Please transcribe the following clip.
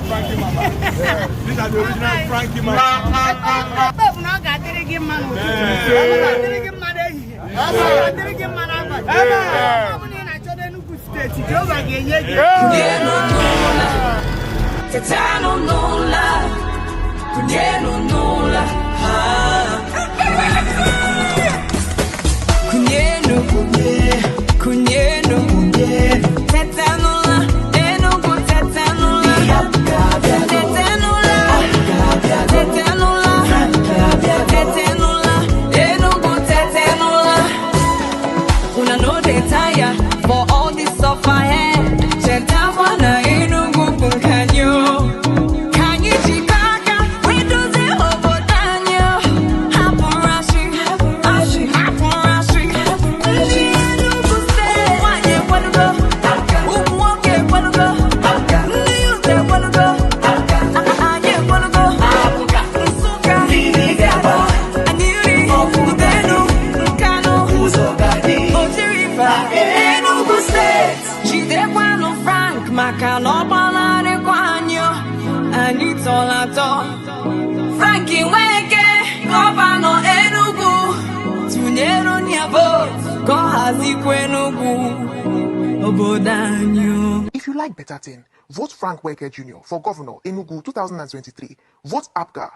Frankie Mama. These are the original Frankie Mama. For all this stuff I had, Chetavana Enugu Punkanyo. Can you Chicago? We do the Obodanyo. Hapurashi, Hapurashi. Enugu State. Wanye wanna go? Umwoke wanna go? Niyute wanna go? Anye wanna go? Nsuka, Aniri, Udenu, Nkano, Ojirifa. Enugu State, Jidekwano Frank, Makano Balane Kwanyo, Anito Lato, Frankie Weke, Govano Enugu, Tunero Nyabo, Kohazi Kwenugu, Obodanyo. If you like better thing, vote Frank Weke Jr. for Governor Enugu 2023. Vote APGA.